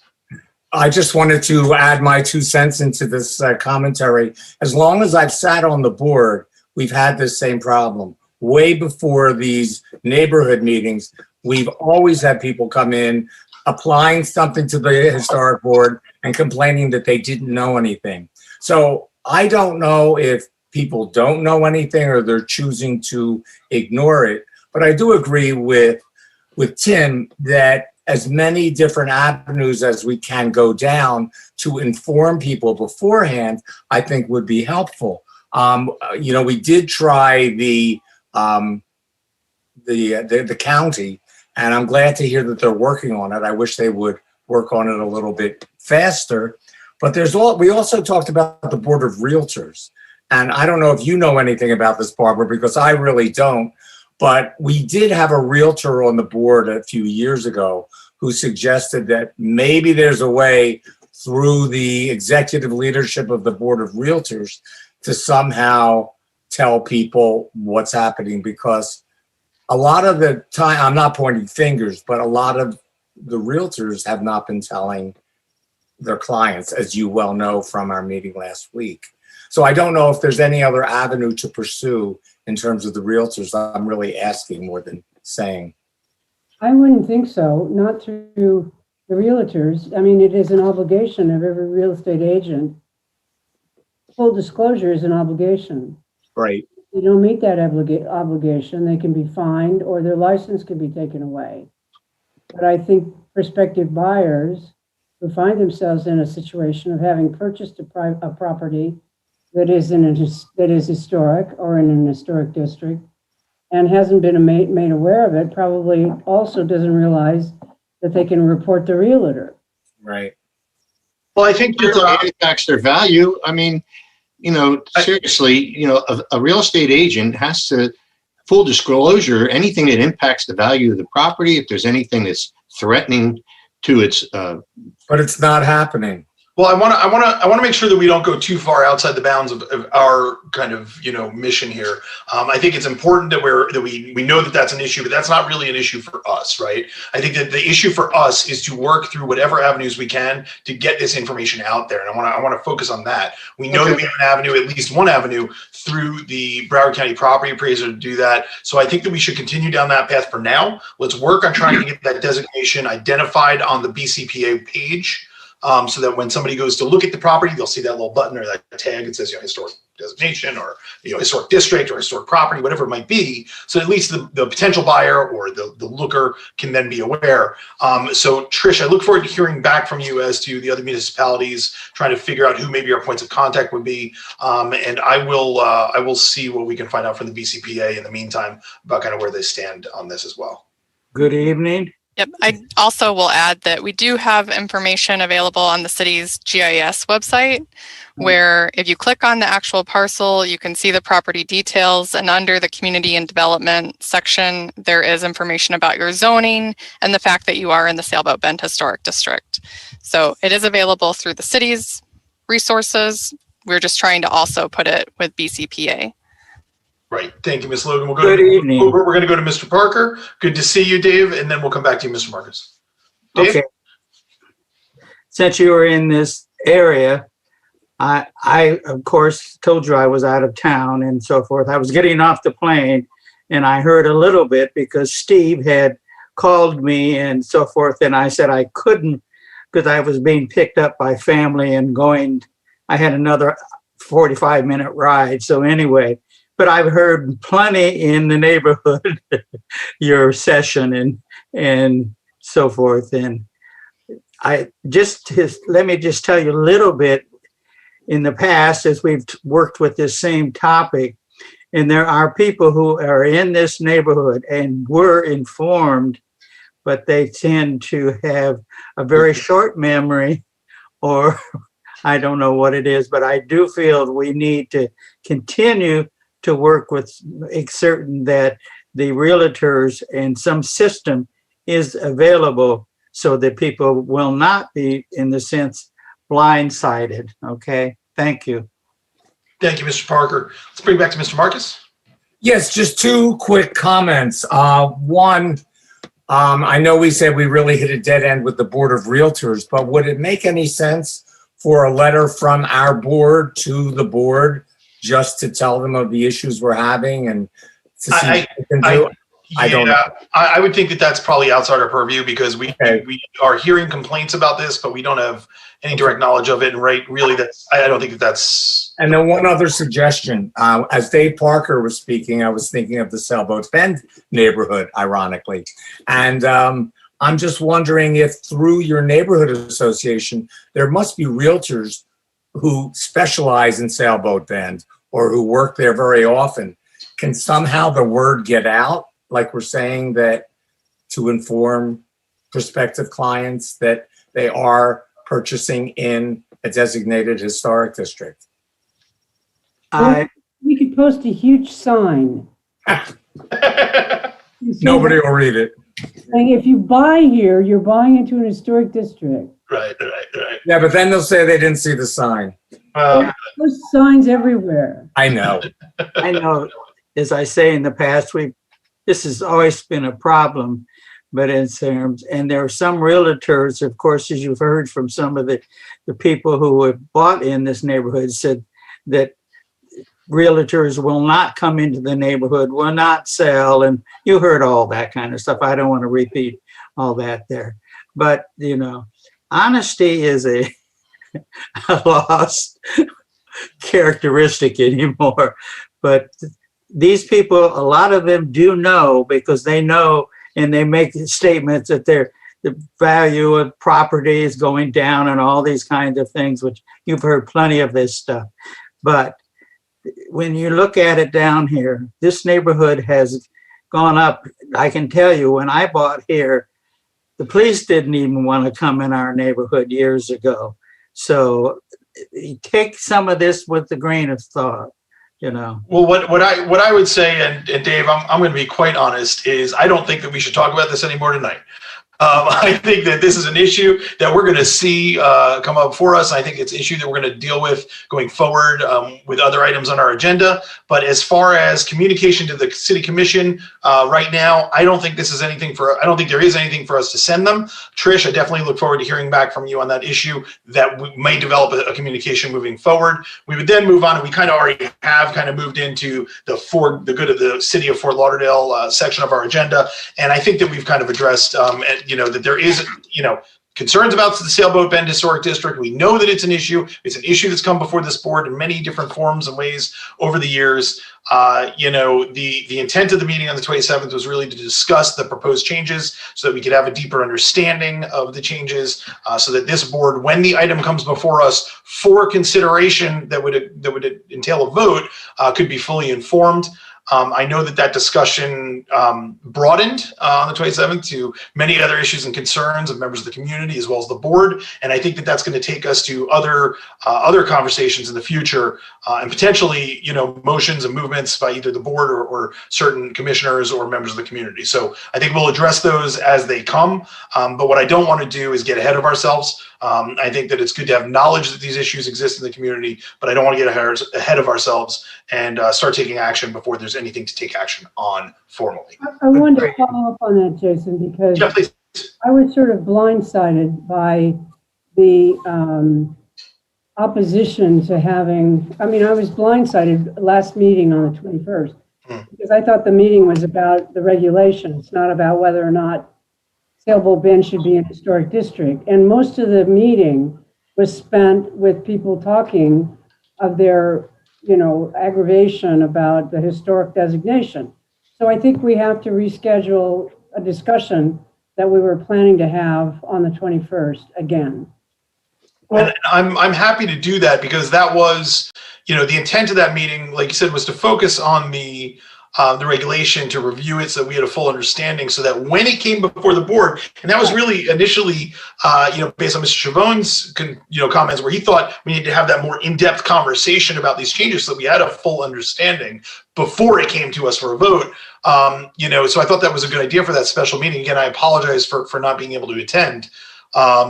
I just wanted to add my 2 cents into this commentary. As long as I've sat on the board, we've had this same problem. Way before these neighborhood meetings, we've always had people come in applying something to the historic board and complaining that they didn't know anything. So I don't know if people don't know anything or they're choosing to ignore it. But I do agree with Tim that as many different avenues as we can go down to inform people beforehand, I think would be helpful. We did try the county, and I'm glad to hear that they're working on it. I wish they would work on it a little bit faster. But we also talked about the Board of Realtors. And I don't know if you know anything about this, Barbara, because I really don't. But we did have a realtor on the board a few years ago who suggested that maybe there's a way through the executive leadership of the Board of Realtors to somehow tell people what's happening, because a lot of the time, I'm not pointing fingers, but a lot of the realtors have not been telling their clients, as you well know from our meeting last week. So I don't know if there's any other avenue to pursue in terms of the realtors. I'm really asking more than saying. I wouldn't think so, not through the realtors. I mean, it is an obligation of every real estate agent. Full disclosure is an obligation. Right. If you don't meet that obligation, they can be fined or their license can be taken away. But I think prospective buyers who find themselves in a situation of having purchased a property that is historic or in an historic district, and hasn't been made aware of it, probably also doesn't realize that they can report the realtor. Right. Well, I think It impacts their value. I mean, seriously, a real estate agent has to, full disclosure, anything that impacts the value of the property, if there's anything that's threatening to its, But it's not happening. Well, I want to make sure that we don't go too far outside the bounds of our kind of mission here. I think it's important that we know that that's an issue, but that's not really an issue for us, right? I think that the issue for us is to work through whatever avenues we can to get this information out there, and I want to focus on that. We know that we have an avenue, at least one avenue, through the Broward County Property Appraiser to do that. So I think that we should continue down that path for now. Let's work on trying to get that designation identified on the BCPA page. So that when somebody goes to look at the property, they'll see that little button or that tag that says historic designation or historic district or historic property, whatever it might be. So at least the potential buyer or the looker can then be aware. So Trish, I look forward to hearing back from you as to the other municipalities, trying to figure out who maybe our points of contact would be. And I will see what we can find out from the BCPA in the meantime about kind of where they stand on this as well. Good evening. Yep. I also will add that we do have information available on the city's GIS website, where if you click on the actual parcel, you can see the property details, and under the community and development section, there is information about your zoning and the fact that you are in the Sailboat Bend Historic District. So it is available through the city's resources. We're just trying to also put it with BCPA. Right. Thank you, Ms. Logan. We'll go Good evening. We're going to go to Mr. Parker. Good to see you, Dave, and then we'll come back to you, Mr. Marcus. Dave? Okay. Since you were in this area, I of course told you I was out of town and so forth. I was getting off the plane and I heard a little bit because Steve had called me and so forth, and I said I couldn't because I was being picked up by family and going. I had another 45-minute ride. So anyway, but I've heard plenty in the neighborhood, your session and so forth. And let me just tell you a little bit. In the past, as we've worked with this same topic, and there are people who are in this neighborhood and were informed, but they tend to have a very short memory, or I don't know what it is, but I do feel we need to continue to work with, make certain that the realtors and some system is available so that people will not be, in the sense, blindsided. Okay, thank you. Thank you, Mr. Parker. Let's bring it back to Mr. Marcus. Yes, just two quick comments. One, I know we said we really hit a dead end with the Board of Realtors, but would it make any sense for a letter from our board to the board just to tell them of the issues we're having and to see what we can do? I don't know. I would think that that's probably outside our purview because we are hearing complaints about this, but we don't have any direct knowledge of it. And really, I don't think that's. And then one other suggestion. As Dave Parker was speaking, I was thinking of the Sailboat Bend neighborhood, ironically. And I'm just wondering if through your neighborhood association, there must be realtors who specialize in Sailboat Bend or who work there very often. Can somehow the word get out, like we're saying, that to inform prospective clients that they are purchasing in a designated historic district? We could post a huge sign. Nobody will read it. Saying if you buy here, you're buying into an historic district. Right. Yeah, but then they'll say they didn't see the sign. There's signs everywhere. I know. I know, as I say in the past, this has always been a problem, but in terms, and there are some realtors, of course, as you've heard from some of the people who have bought in this neighborhood, said that realtors will not come into the neighborhood, will not sell, and you heard all that kind of stuff. I don't want to repeat all that there. But, honesty is a lost characteristic anymore. But these people, a lot of them do know, because they know and they make statements that the value of property is going down and all these kinds of things, which you've heard plenty of this stuff. But when you look at it down here, this neighborhood has gone up. I can tell you, when I bought here, the police didn't even want to come in our neighborhood years ago. So take some of this with a grain of thought, you know. Well, what I would say, and Dave, I'm going to be quite honest, is I don't think that we should talk about this anymore tonight. I think that this is an issue that we're going to see come up for us. I think it's an issue that we're going to deal with going forward with other items on our agenda. But as far as communication to the city commission right now, I don't think this is anything I don't think there is anything for us to send them. Trish, I definitely look forward to hearing back from you on that issue, that we may develop a communication moving forward. We would then move on, and we kind of already have kind of moved into the good of the city of Fort Lauderdale section of our agenda. And I think that we've kind of addressed that there is, concerns about the Sailboat Bend Historic District. We know that it's an issue. It's an issue that's come before this board in many different forms and ways over the years. The intent of the meeting on the 27th was really to discuss the proposed changes so that we could have a deeper understanding of the changes, so that this board, when the item comes before us for consideration that would entail a vote, could be fully informed. I know that discussion broadened on the 27th to many other issues and concerns of members of the community as well as the board, and I think that that's going to take us to other conversations in the future, and potentially motions and movements by either the board or certain commissioners or members of the community. So I think we'll address those as they come, but what I don't want to do is get ahead of ourselves. I think that it's good to have knowledge that these issues exist in the community, but I don't want to get ahead of ourselves and start taking action before there's anything to take action on formally. I wanted to follow up on that, Jason, because I was sort of blindsided by the opposition to having, I was blindsided last meeting on the 21st, because I thought the meeting was about the regulations, not about whether or not Sailboat Bend should be an historic district. And most of the meeting was spent with people talking of their, aggravation about the historic designation. So I think we have to reschedule a discussion that we were planning to have on the 21st again. And I'm happy to do that, because that was, the intent of that meeting, like you said, was to focus on the regulation, to review it so that we had a full understanding, so that when it came before the board, and that was really initially, based on Mr. Chavone's, comments, where he thought we needed to have that more in-depth conversation about these changes so that we had a full understanding before it came to us for a vote. So I thought that was a good idea for that special meeting. Again, I apologize for not being able to attend. A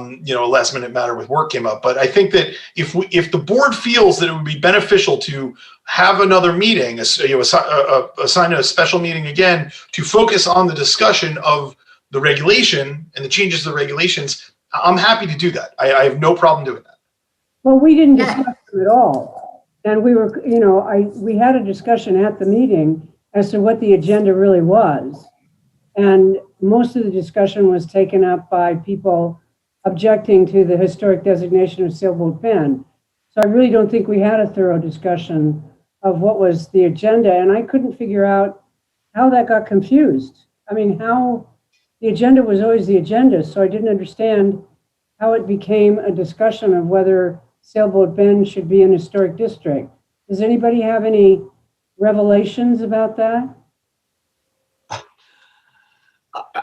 last minute matter with work came up, but I think that if the board feels that it would be beneficial to have another meeting, assign a special meeting again to focus on the discussion of the regulation and the changes to the regulations, I'm happy to do that. I have no problem doing that. Well, we didn't discuss them at all, and we were, we had a discussion at the meeting as to what the agenda really was, and most of the discussion was taken up by people objecting to the historic designation of Sailboat Bend. So I really don't think we had a thorough discussion of what was the agenda, and I couldn't figure out how that got confused. How the agenda was always the agenda, so I didn't understand how it became a discussion of whether Sailboat Bend should be an historic district. Does anybody have any revelations about that?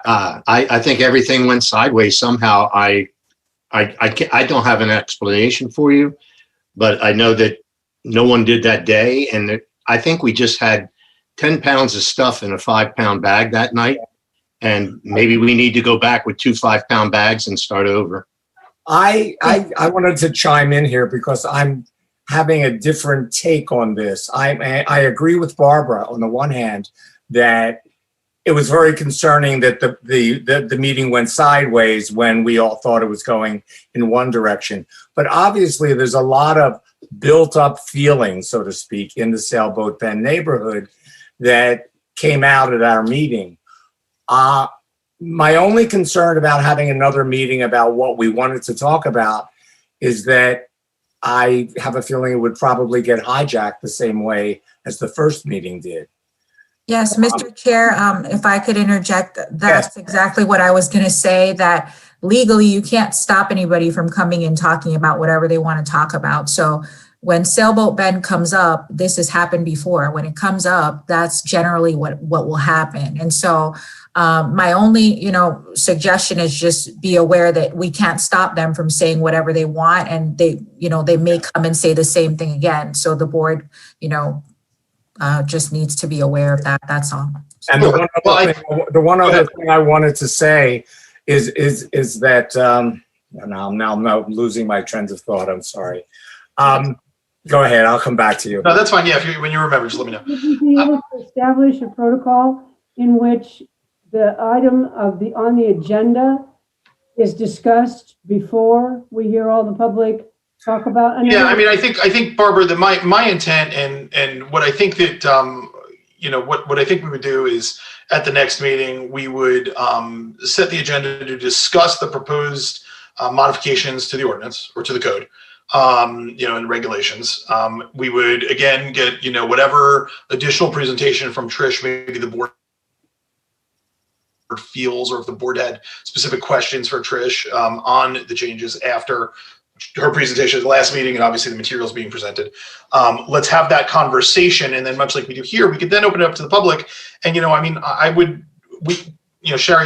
I think everything went sideways somehow. I don't have an explanation for you, but I know that no one did that day, and I think we just had 10 pounds of stuff in a 5-pound bag that night, and maybe we need to go back with 2 5-pound bags and start over. I wanted to chime in here because I'm having a different take on this. I agree with Barbara on the one hand that it was very concerning that the meeting went sideways when we all thought it was going in one direction. But obviously there's a lot of built up feelings, so to speak, in the Sailboat Bend neighborhood that came out at our meeting. My only concern about having another meeting about what we wanted to talk about is that I have a feeling it would probably get hijacked the same way as the first meeting did. Yes, Mr. Chair, if I could interject, that's exactly what I was going to say, that legally you can't stop anybody from coming and talking about whatever they want to talk about. So when Sailboat Bend comes up, this has happened before. When it comes up, that's generally what will happen. And so my only, suggestion is just be aware that we can't stop them from saying whatever they want, and they may come and say the same thing again. So the board, just needs to be aware of that. That's all. And the one other thing I wanted to say is that now I'm losing my trends of thought. I'm sorry. Go ahead. I'll come back to you. No, that's fine. Yeah, when you remember, just let me know. Would you be able to establish a protocol in which the item on the agenda is discussed before we hear all the public talk about? Yeah, I mean, I think Barbara, that my intent and what I think that what I think we would do is at the next meeting we would set the agenda to discuss the proposed modifications to the ordinance or to the code. And regulations. We would again get, whatever additional presentation from Trish, maybe the board feels, or if the board had specific questions for Trish on the changes after her presentation at the last meeting, and obviously the materials being presented. Let's have that conversation, and then much like we do here, we could then open it up to the public. And, Sherry,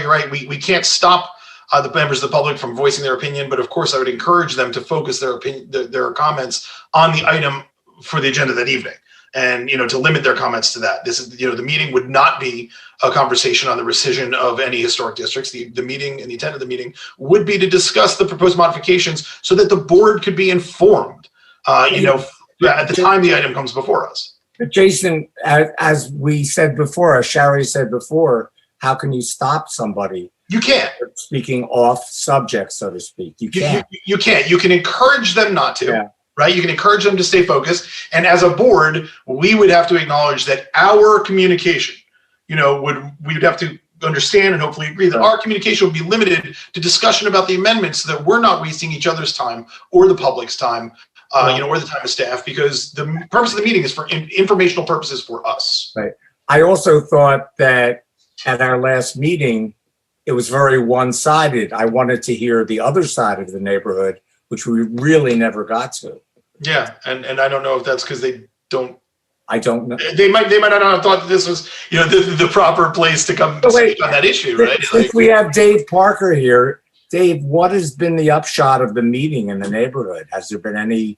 you're right. We can't stop the members of the public from voicing their opinion, but of course I would encourage them to focus their opinion, their comments on the item for the agenda that evening, and to limit their comments to that. This is the meeting would not be a conversation on the rescission of any historic districts. The meeting and the intent of the meeting would be to discuss the proposed modifications so that the board could be informed. At the time the item comes before us. But Jason, as we said before, as Sherry said before, how can you stop somebody? You can't. Speaking off subject, so to speak. You can't. You can't. You can encourage them not to, right? You can encourage them to stay focused. And as a board, we would have to acknowledge that our communication, we would have to understand and hopefully agree that our communication would be limited to discussion about the amendments so that we're not wasting each other's time or the public's time, or the time of staff, because the purpose of the meeting is for informational purposes for us. Right. I also thought that at our last meeting, it was very one-sided. I wanted to hear the other side of the neighborhood, which we really never got to. Yeah, and I don't know if that's because they don't. I don't know. They might not have thought that this was the proper place to come speak on that issue, right? Since we have Dave Parker here, Dave, what has been the upshot of the meeting in the neighborhood? Has there been anything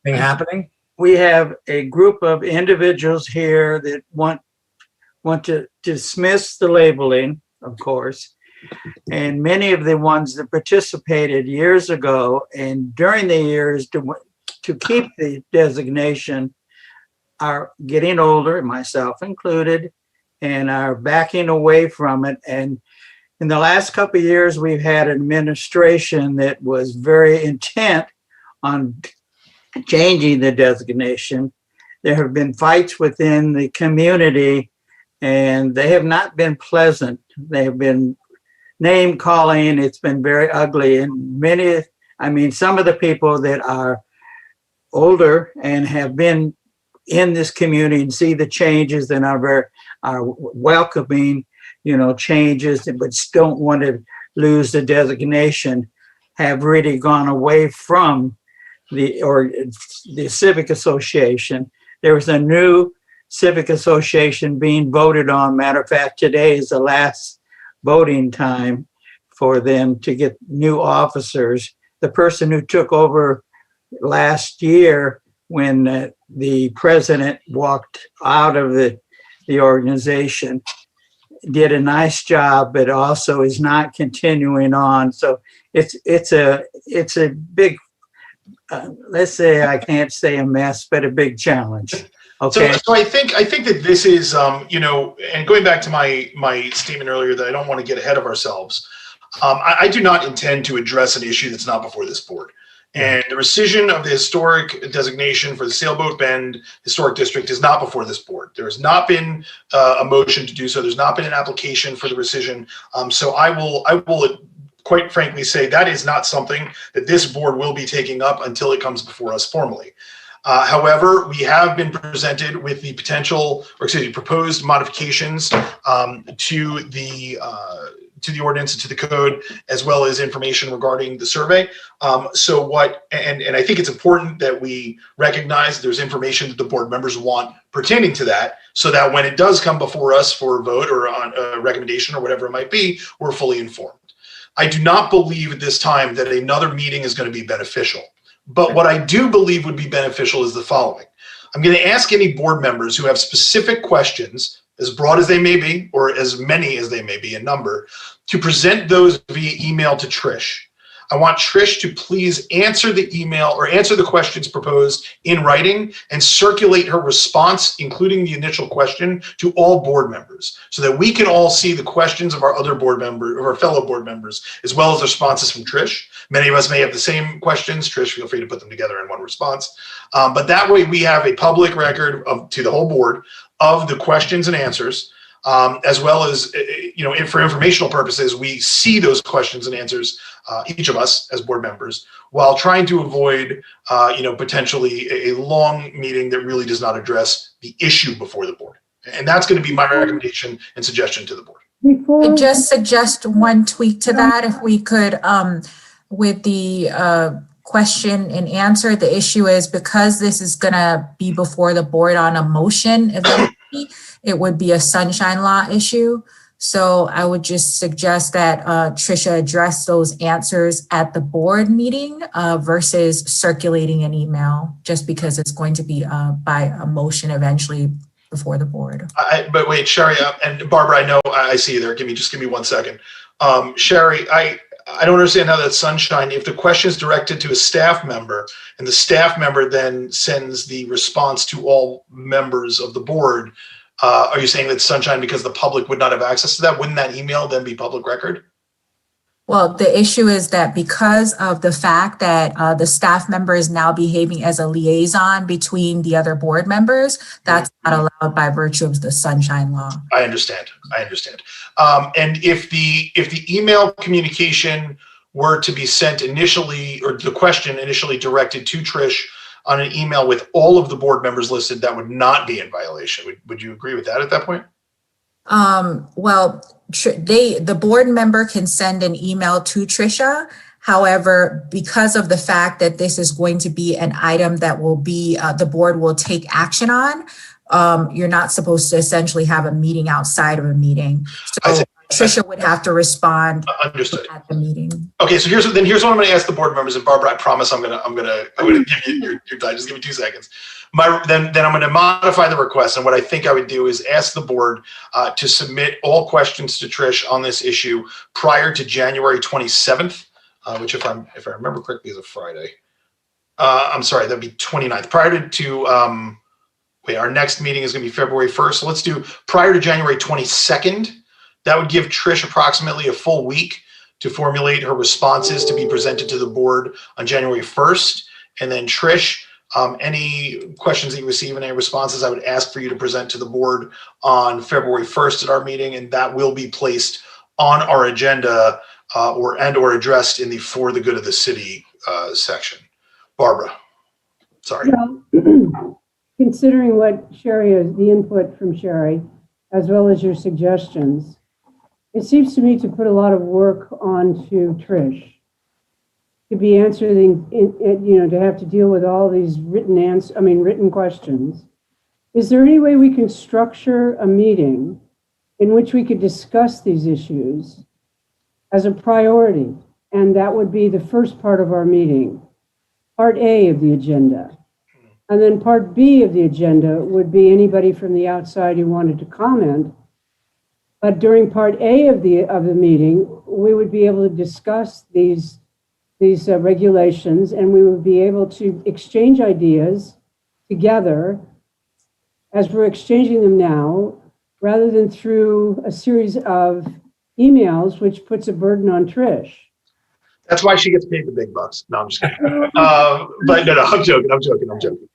happening? We have a group of individuals here that want to dismiss the labeling, of course, and many of the ones that participated years ago and during the years to keep the designation are getting older, myself included, and are backing away from it. And in the last couple of years, we've had an administration that was very intent on changing the designation. There have been fights within the community, and they have not been pleasant. They have been name calling. It's been very ugly. And some of the people that are older and have been in this community and see the changes and are welcoming, changes, but don't want to lose the designation, have really gone away from the civic association. There was a new civic association being voted on. Matter of fact, today is the last voting time for them to get new officers. The person who took over last year when the president walked out of the organization did a nice job, but also is not continuing on. So it's a big, let's say, I can't say a mess, but a big challenge. Okay. So I think that this is, and going back to my statement earlier that I don't want to get ahead of ourselves. I do not intend to address an issue that's not before this board. And the rescission of the historic designation for the Sailboat Bend Historic District is not before this board. There has not been a motion to do so. There's not been an application for the rescission. So I will quite frankly say that is not something that this board will be taking up until it comes before us formally. However, we have been presented with the proposed modifications to to the ordinance and to the code, as well as information regarding the survey. So what, and I think it's important that we recognize there's information that the board members want pertaining to that, so that when it does come before us for a vote or on a recommendation or whatever it might be, we're fully informed. I do not believe at this time that another meeting is going to be beneficial. But what I do believe would be beneficial is the following. I'm going to ask any board members who have specific questions, as broad as they may be, or as many as they may be in number, to present those via email to Trish. I want Trish to please answer the email or answer the questions proposed in writing and circulate her response, including the initial question, to all board members, so that we can all see the questions of our other board members, of our fellow board members, as well as the responses from Trish. Many of us may have the same questions. Trish, feel free to put them together in one response. But that way we have a public record to the whole board of the questions and answers. As well as, for informational purposes, we see those questions and answers, each of us as board members, while trying to avoid, potentially a long meeting that really does not address the issue before the board. And that's going to be my recommendation and suggestion to the board. I just suggest one tweak to that, if we could, with the question and answer. The issue is, because this is going to be before the board on a motion eventually, it would be a sunshine law issue. So I would just suggest that Tricia address those answers at the board meeting versus circulating an email, just because it's going to be by a motion eventually before the board. But wait, Sherry and Barbara, I know I see you there. Just give me 1 second. Sherry, I don't understand how that's sunshine. If the question is directed to a staff member and the staff member then sends the response to all members of the board, are you saying that's sunshine because the public would not have access to that? Wouldn't that email then be public record? Well, the issue is that because of the fact that the staff member is now behaving as a liaison between the other board members, that's not allowed by virtue of the sunshine law. I understand. And if the email communication were to be sent initially, or the question initially directed to Trish on an email with all of the board members listed, that would not be in violation. Would you agree with that at that point? Well, the board member can send an email to Tricia. However, because of the fact that this is going to be an item that will be, the board will take action on, you're not supposed to essentially have a meeting outside of a meeting. So Tricia would have to respond at the meeting. Okay, so here's what I'm going to ask the board members, and Barbara, I promise I'm going to give you your time. Just give me 2 seconds. Then I'm going to modify the request, and what I think I would do is ask the board to submit all questions to Trish on this issue prior to January 27th, which if I remember correctly is a Friday. I'm sorry, that'd be 29th. Prior to our next meeting is going to be February 1st. So let's do prior to January 22nd. That would give Trish approximately a full week to formulate her responses to be presented to the board on January 1st. And then Trish, any questions that you receive and any responses, I would ask for you to present to the board on February 1st at our meeting, and that will be placed on our agenda or addressed in the For the Good of the City section. Barbara, sorry. Well, considering what Sherry is, the input from Sherry, as well as your suggestions, it seems to me to put a lot of work onto Trish to be answering, to have to deal with all these written questions. Is there any way we can structure a meeting in which we could discuss these issues as a priority? And that would be the first part of our meeting, part A of the agenda. And then part B of the agenda would be anybody from the outside who wanted to comment. But during part A of the meeting, we would be able to discuss these regulations, and we would be able to exchange ideas together as we're exchanging them now, rather than through a series of emails, which puts a burden on Trish. That's why she gets paid the big bucks. No, I'm just kidding. But no, I'm joking.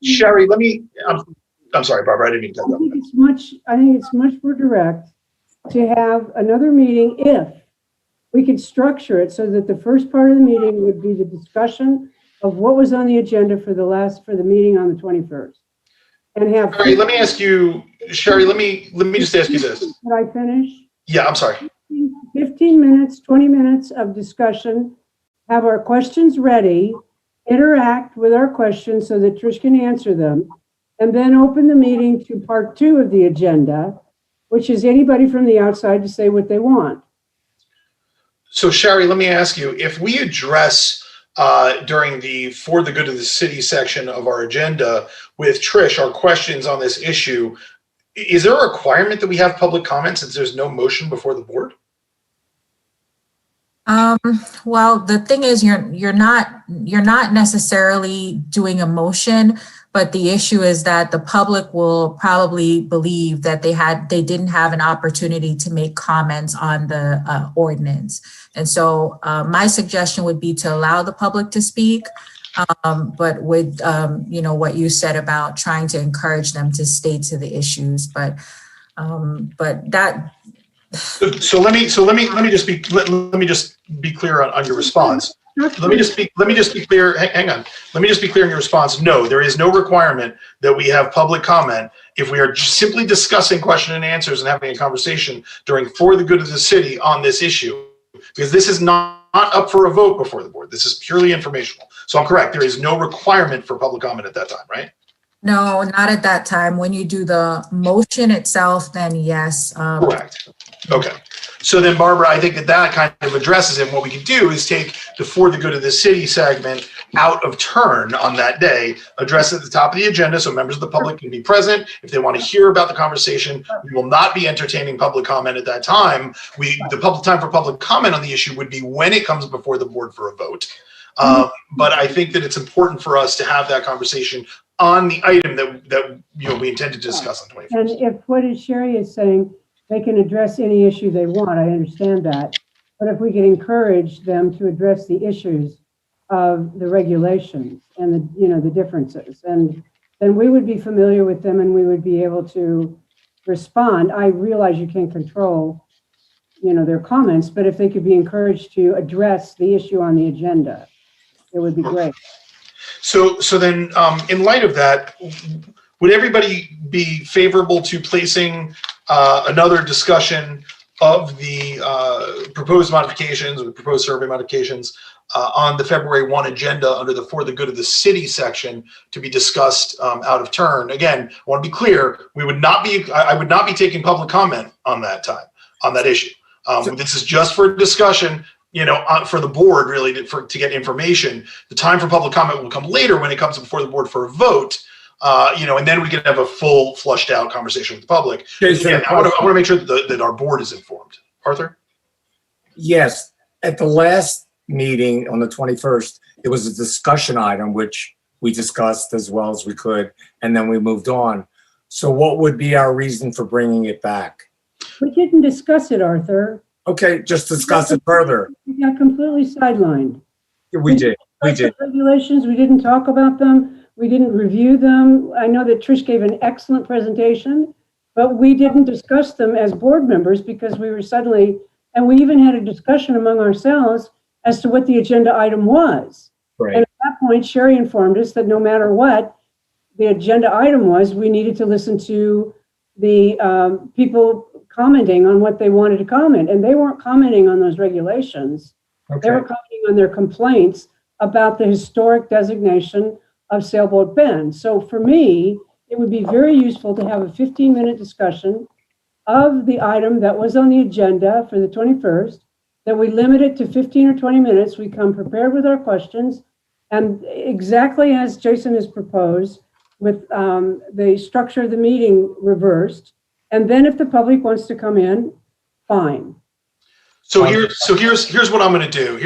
Sherry, I'm sorry, Barbara, I didn't mean to. I think it's much more direct to have another meeting if we could structure it so that the first part of the meeting would be the discussion of what was on the agenda for the meeting on the 21st. And have. Sherry, let me ask you, let me just ask you this. Could I finish? Yeah, I'm sorry. 15 minutes, 20 minutes of discussion, have our questions ready, interact with our questions so that Trish can answer them, and then open the meeting to part 2 of the agenda, which is anybody from the outside to say what they want. So Sherry, let me ask you, if we address during the For the Good of the City section of our agenda with Trish, our questions on this issue, is there a requirement that we have public comment since there's no motion before the board? Well, the thing is, you're not necessarily doing a motion, but the issue is that the public will probably believe that they didn't have an opportunity to make comments on the ordinance. And so my suggestion would be to allow the public to speak, but with what you said about trying to encourage them to stay to the issues, but that. So let me just be clear on your response. Let me just be clear. Hang on. Let me just be clear in your response. No, there is no requirement that we have public comment if we are simply discussing question and answers and having a conversation during For the Good of the City on this issue, because this is not up for a vote before the board. This is purely informational. So I'm correct. There is no requirement for public comment at that time, right? No, not at that time. When you do the motion itself, then yes. Correct. Okay. So then, Barbara, I think that kind of addresses it. What we can do is take the For the Good of the City segment out of turn on that day, address it at the top of the agenda so members of the public can be present. If they want to hear about the conversation, we will not be entertaining public comment at that time. The public time for public comment on the issue would be when it comes before the board for a vote. But I think that it's important for us to have that conversation on the item that we intend to discuss on 21st. And if what Sherry is saying, they can address any issue they want, I understand that. But if we can encourage them to address the issues of the regulations and the differences, and then we would be familiar with them and we would be able to respond. I realize you can't control, their comments, but if they could be encouraged to address the issue on the agenda, it would be great. So then, in light of that, would everybody be favorable to placing another discussion of the proposed modifications or proposed survey modifications on the February 1 agenda under the For the Good of the City section to be discussed out of turn? Again, I want to be clear, I would not be taking public comment on that issue. This is just for discussion, for the board really to get information. The time for public comment will come later when it comes before the board for a vote. And then we can have a full flushed out conversation with the public. Again, I want to make sure that our board is informed. Arthur? Yes. At the last meeting on the 21st, it was a discussion item, which we discussed as well as we could, and then we moved on. So what would be our reason for bringing it back? We didn't discuss it, Arthur. Okay, just discuss it further. We got completely sidelined. We did. Regulations, we didn't talk about them. We didn't review them. I know that Trish gave an excellent presentation, but we didn't discuss them as board members because we were and we even had a discussion among ourselves as to what the agenda item was. Right. And at that point, Sherry informed us that no matter what the agenda item was, we needed to listen to the people commenting on what they wanted to comment. And they weren't commenting on those regulations. Okay. They were commenting on their complaints about the historic designation of Sailboat Bend. So for me, it would be very useful to have a 15-minute discussion of the item that was on the agenda for the 21st, that we limit it to 15 or 20 minutes. We come prepared with our questions, and exactly as Jason has proposed, with the structure of the meeting reversed. And then if the public wants to come in, fine. So here's what I'm going to do.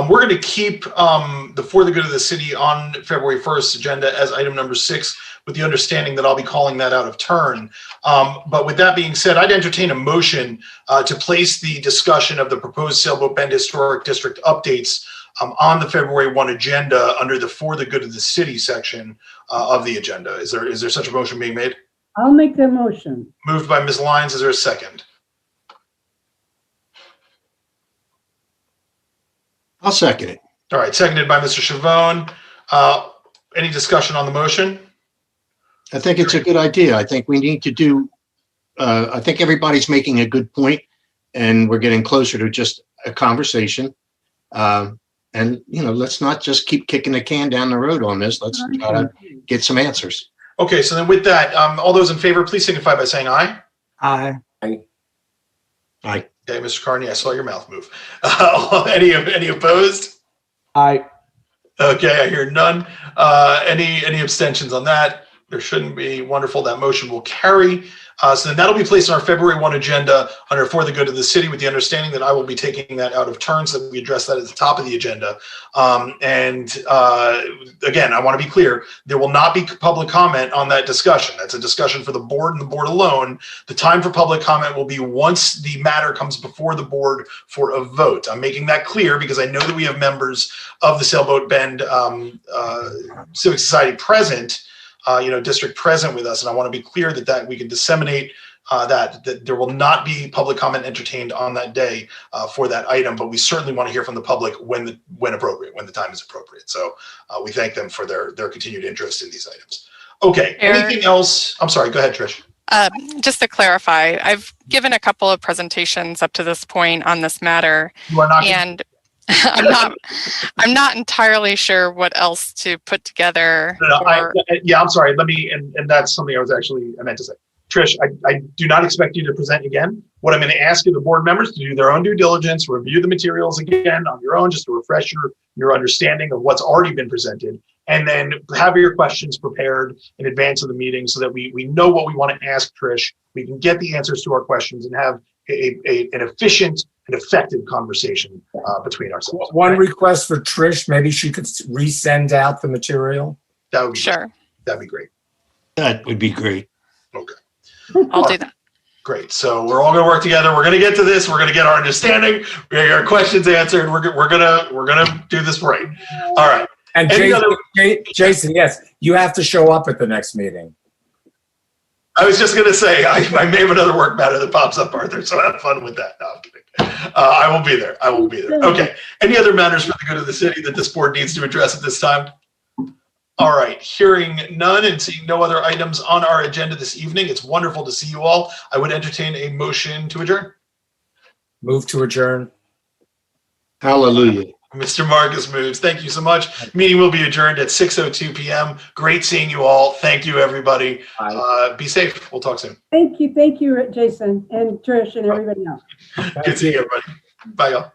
We're going to keep the For the Good of the City on February 1st agenda as item number 6, with the understanding that I'll be calling that out of turn. But with that being said, I'd entertain a motion to place the discussion of the proposed Sailboat Bend Historic District updates on the February 1 agenda under the For the Good of the City section of the agenda. Is there such a motion being made? I'll make that motion. Moved by Ms. Lyons. Is there a second? I'll second it. All right, seconded by Mr. Chavone. Any discussion on the motion? I think it's a good idea. I think we need to do, I think everybody's making a good point. and we're getting closer to just a conversation. And, let's not just keep kicking the can down the road on this. Let's try to get some answers. Okay, so then with that, all those in favor, please signify by saying aye. Aye. Aye. Okay, Mr. Carney, I saw your mouth move. Any opposed? Aye. Okay, I hear none. Any abstentions on that? There shouldn't be. Wonderful. That motion will carry. So then that'll be placed on our February 1 agenda under For the Good of the City, with the understanding that I will be taking that out of turn so that we address that at the top of the agenda. Again, I want to be clear, there will not be public comment on that discussion. That's a discussion for the board and the board alone. The time for public comment will be once the matter comes before the board for a vote. I'm making that clear because I know that we have members of the Sailboat Bend Civic Society present, district present with us. And I want to be clear that we can disseminate that there will not be public comment entertained on that day for that item, but we certainly want to hear from the public when appropriate, when the time is appropriate. So we thank them for their continued interest in these items. Okay, anything else? I'm sorry, go ahead, Trish. Just to clarify, I've given a couple of presentations up to this point on this matter. You are not and I'm not entirely sure what else to put together. I'm sorry. And that's something I meant to say. Trish, I do not expect you to present again. What I'm going to ask the board members to do their own due diligence, review the materials again on your own, just to refresh your understanding of what's already been presented, and then have your questions prepared in advance of the meeting so that we know what we want to ask Trish. We can get the answers to our questions and have an efficient and effective conversation between ourselves. One request for Trish, maybe she could resend out the material. That would be sure. That'd be great. That would be great. Okay. I'll do that. Great. So we're all going to work together. We're going to get to this. We're going to get our understanding. We're going to get our questions answered. We're going to do this right. All right. And Jason, yes, you have to show up at the next meeting. I was just going to say, I may have another work matter that pops up, Arthur, so have fun with that. No, I'm kidding. I will be there. Okay. Any other matters for the good of the city that this board needs to address at this time? All right. Hearing none and seeing no other items on our agenda this evening, it's wonderful to see you all. I would entertain a motion to adjourn. Move to adjourn. Hallelujah. Mr. Marcus moves. Thank you so much. Meeting will be adjourned at 6:02 p.m. Great seeing you all. Thank you, everybody. Be safe. We'll talk soon. Thank you, Jason and Trish and everybody else. Good seeing everybody. Bye, y'all.